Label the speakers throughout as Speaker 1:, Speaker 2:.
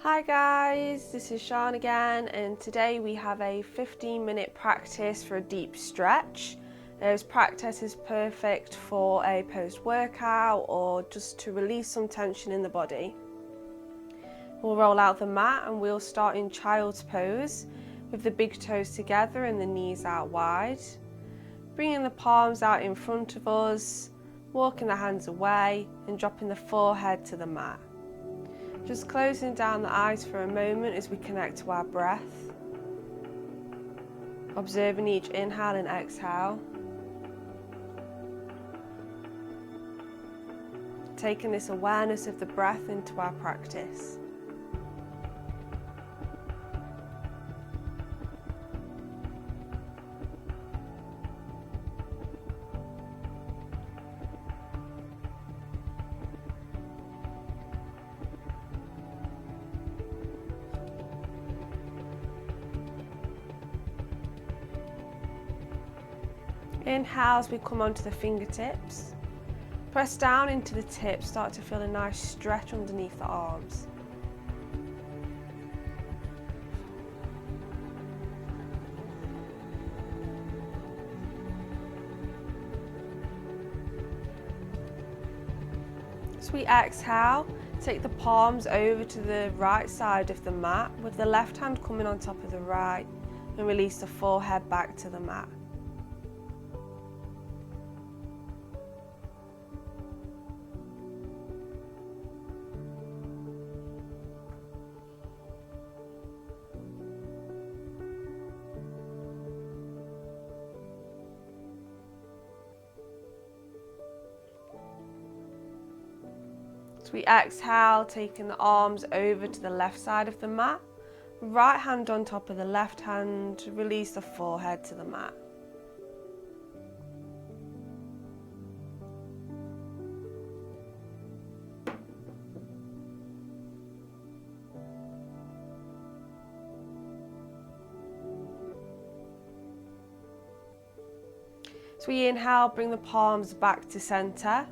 Speaker 1: Hi guys, this is Sian again, and today we have a 15-minute practice for a deep stretch. This practice is perfect for a post-workout or just to release some tension in the body. We'll roll out the mat and we'll start in child's pose with the big toes together and the knees out wide. Bringing the palms out in front of us, walking the hands away and dropping the forehead to the mat. Just closing down the eyes for a moment as we connect to our breath. Observing each inhale and exhale. Taking this awareness of the breath into our practice. Inhale as we come onto the fingertips. Press down into the tips, start to feel a nice stretch underneath the arms. As we exhale, take the palms over to the right side of the mat with the left hand coming on top of the right and release the forehead back to the mat. As we exhale, taking the arms over to the left side of the mat, right hand on top of the left hand, release the forehead to the mat. As we inhale, bring the palms back to center.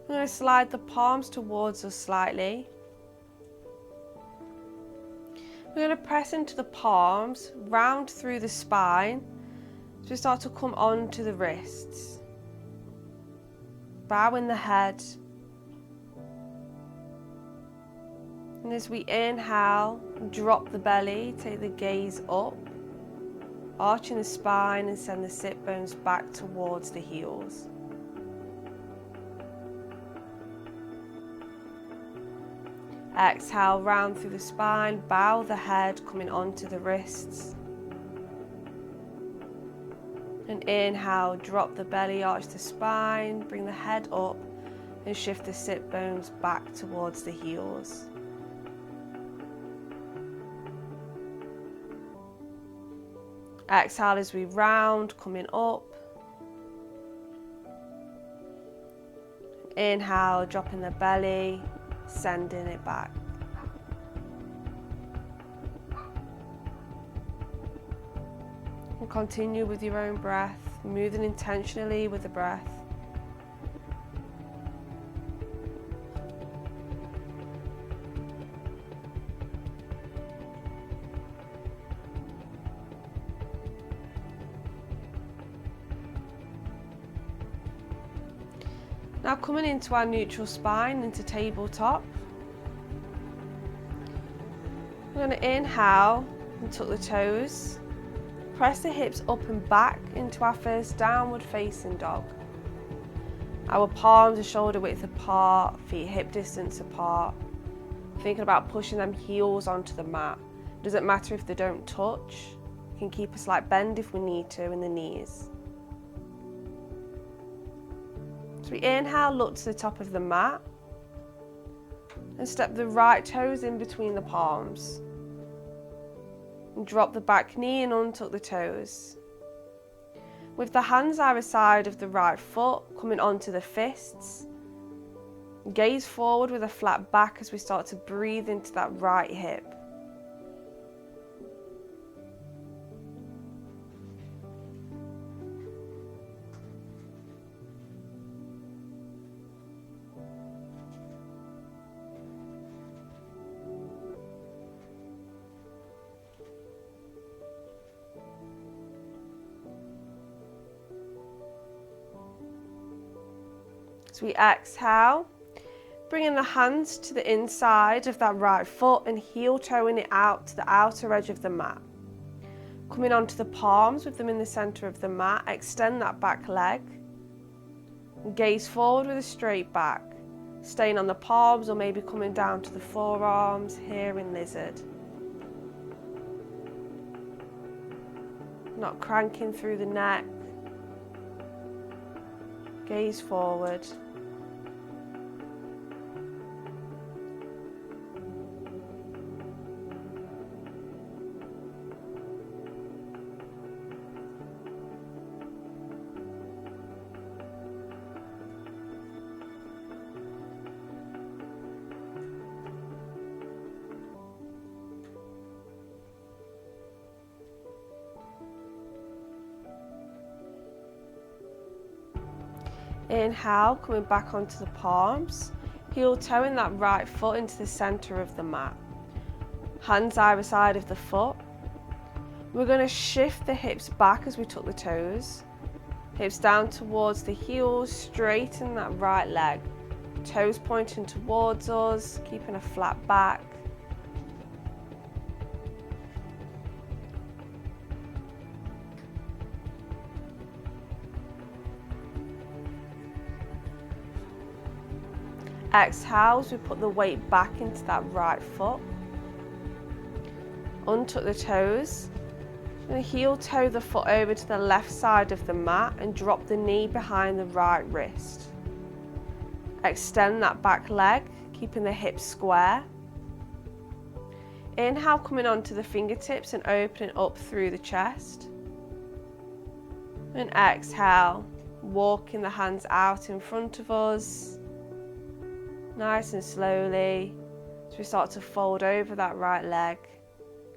Speaker 1: I'm going to slide the palms towards us slightly. We're going to press into the palms, round through the spine, as we start to come onto the wrists. Bowing the head. And as we inhale, drop the belly, take the gaze up, arching the spine and send the sit bones back towards the heels. Exhale, round through the spine, bow the head, coming onto the wrists. And inhale, drop the belly, arch the spine, bring the head up and shift the sit bones back towards the heels. Exhale as we round, coming up. Inhale, dropping the belly, sending it back. And continue with your own breath, moving intentionally with the breath. Now coming into our neutral spine, into tabletop. We're going to inhale and tuck the toes. Press the hips up and back into our first downward facing dog. Our palms are shoulder width apart, feet hip distance apart. Thinking about pushing them heels onto the mat. Doesn't matter if they don't touch. You can keep a slight bend if we need to in the knees. So we inhale, look to the top of the mat and step the right toes in between the palms. And drop the back knee and untuck the toes. With the hands either side of the right foot coming onto the fists, gaze forward with a flat back as we start to breathe into that right hip. As we exhale, bringing the hands to the inside of that right foot and heel toeing it out to the outer edge of the mat. Coming onto the palms with them in the centre of the mat, extend that back leg. And gaze forward with a straight back, staying on the palms or maybe coming down to the forearms here in lizard. Not cranking through the neck. Gaze forward. Inhale, coming back onto the palms, heel toeing that right foot into the centre of the mat. Hands either side of the foot. We're going to shift the hips back as we tuck the toes. Hips down towards the heels, straighten that right leg. Toes pointing towards us, keeping a flat back. Exhale as we put the weight back into that right foot. Untuck the toes. And heel toe the foot over to the left side of the mat and drop the knee behind the right wrist. Extend that back leg, keeping the hips square. Inhale, coming onto the fingertips and opening up through the chest. And exhale, walking the hands out in front of us. Nice and slowly, as we start to fold over that right leg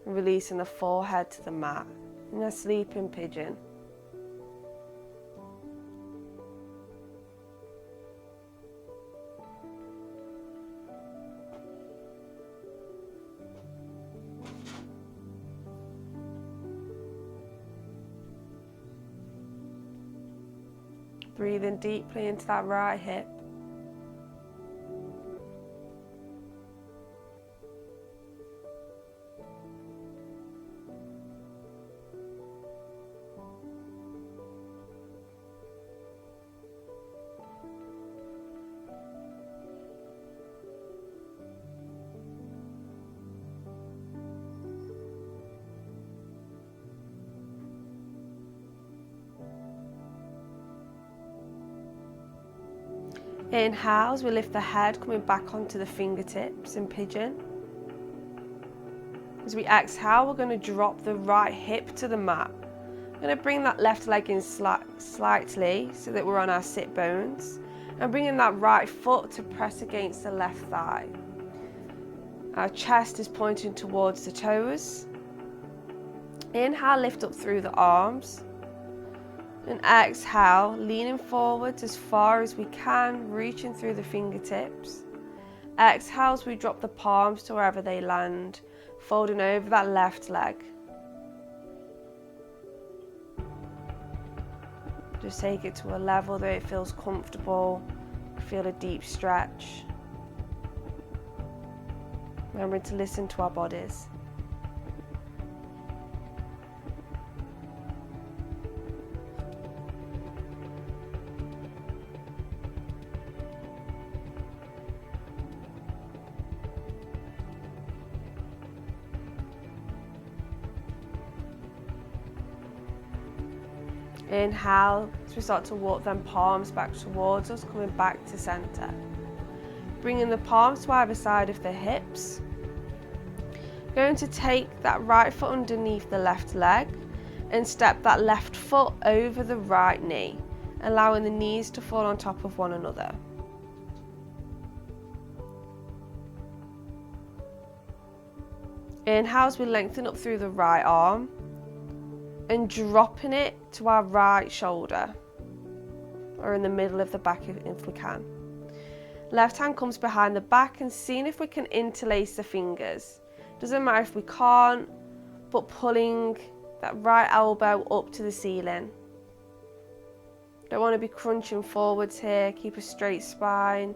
Speaker 1: and releasing the forehead to the mat in a sleeping pigeon. Breathing deeply into that right hip. Inhale as we lift the head, coming back onto the fingertips in pigeon. As we exhale, we're going to drop the right hip to the mat. We're going to bring that left leg in slightly so that we're on our sit bones. And bringing that right foot to press against the left thigh. Our chest is pointing towards the toes. Inhale, lift up through the arms. And exhale, leaning forwards as far as we can, reaching through the fingertips. Exhale as we drop the palms to wherever they land, folding over that left leg. Just take it to a level that it feels comfortable. Feel a deep stretch. Remembering to listen to our bodies. Inhale as we start to walk them palms back towards us, coming back to centre. Bringing the palms to either side of the hips. Going to take that right foot underneath the left leg and step that left foot over the right knee, allowing the knees to fall on top of one another. Inhale as we lengthen up through the right arm and dropping it to our right shoulder or in the middle of the back if we can. Left hand comes behind the back and seeing if we can interlace the fingers. Doesn't matter if we can't, but pulling that right elbow up to the ceiling. Don't want to be crunching forwards here, keep a straight spine.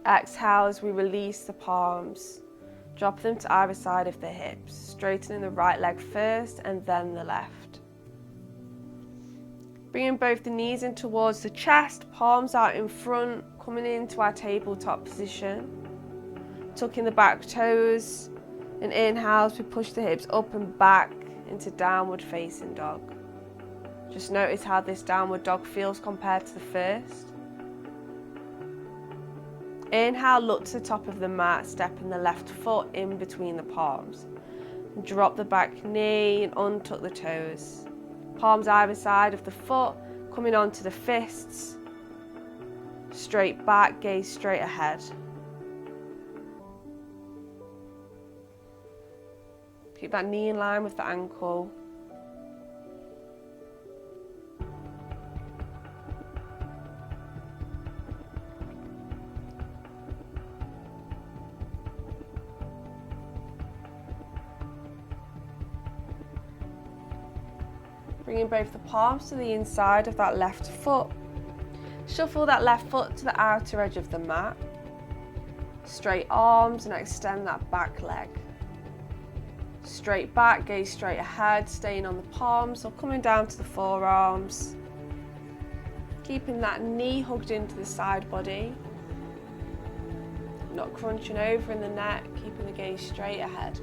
Speaker 1: Exhale as we release the palms. Drop them to either side of the hips, straightening the right leg first and then the left. Bringing both the knees in towards the chest, palms out in front, coming into our tabletop position. Tucking the back toes, and inhale as we push the hips up and back into downward facing dog. Just notice how this downward dog feels compared to the first. Inhale, look to the top of the mat, stepping the left foot in between the palms. Drop the back knee and untuck the toes. Palms either side of the foot, coming onto the fists. Straight back, gaze straight ahead. Keep that knee in line with the ankle. Bringing both the palms to the inside of that left foot. Shuffle that left foot to the outer edge of the mat. Straight arms and extend that back leg. Straight back, gaze straight ahead, staying on the palms or coming down to the forearms. Keeping that knee hugged into the side body. Not crunching over in the neck, keeping the gaze straight ahead.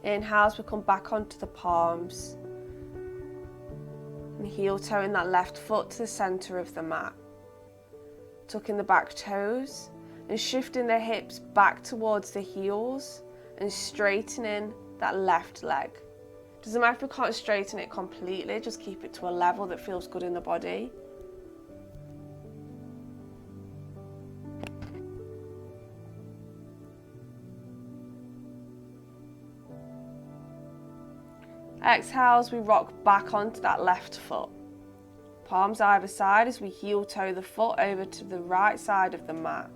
Speaker 1: Inhale as we come back onto the palms. And heel toeing that left foot to the centre of the mat. Tucking the back toes and shifting the hips back towards the heels and straightening that left leg. Doesn't matter if we can't straighten it completely, just keep it to a level that feels good in the body. Exhale as we rock back onto that left foot. Palms either side as we heel toe the foot over to the right side of the mat.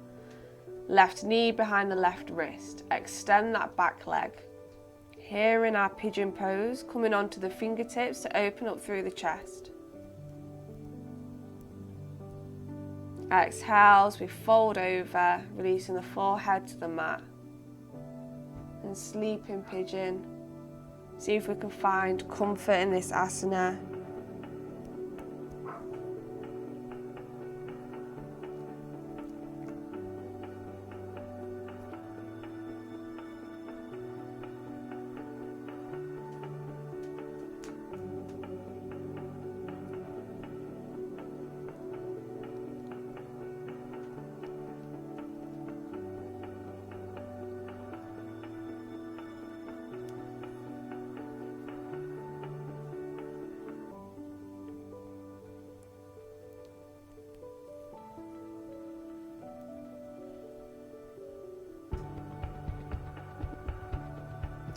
Speaker 1: Left knee behind the left wrist. Extend that back leg. Here in our pigeon pose, coming onto the fingertips to open up through the chest. Exhale as we fold over, releasing the forehead to the mat. And sleeping pigeon. See if we can find comfort in this asana.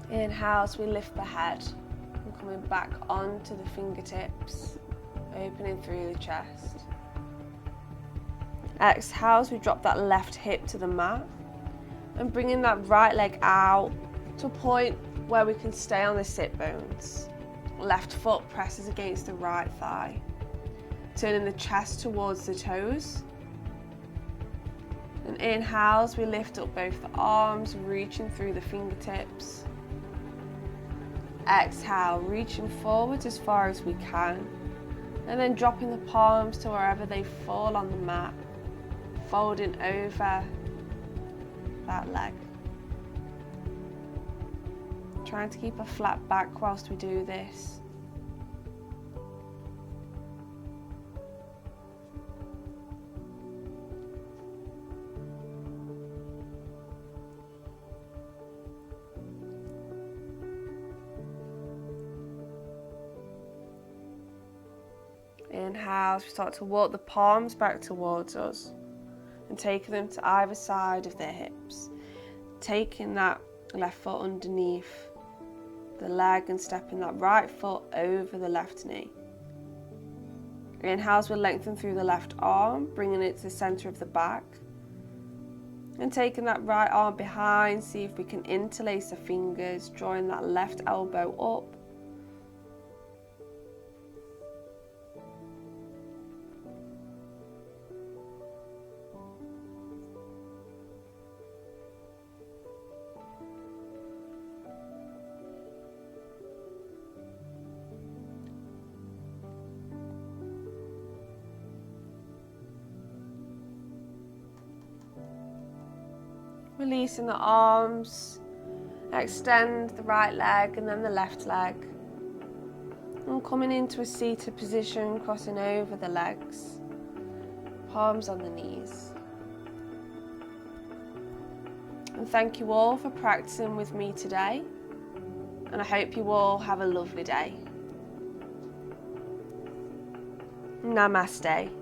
Speaker 1: Inhale as we lift the head and coming back onto the fingertips, opening through the chest. Exhale as we drop that left hip to the mat and bringing that right leg out to a point where we can stay on the sit bones. Left foot presses against the right thigh, turning the chest towards the toes. And inhale as we lift up both the arms, reaching through the fingertips. Exhale, reaching forwards as far as we can, and then dropping the palms to wherever they fall on the mat, folding over that leg. Trying to keep a flat back whilst we do this. inhale, we start to walk the palms back towards us and taking them to either side of their hips. Taking that left foot underneath the leg and stepping that right foot over the left knee. Inhale as we lengthen through the left arm, bringing it to the center of the back. And taking that right arm behind, see if we can interlace the fingers, drawing that left elbow up. Releasing the arms, extend the right leg and then the left leg. And coming into a seated position, crossing over the legs, palms on the knees. And thank you all for practicing with me today, and I hope you all have a lovely day. Namaste.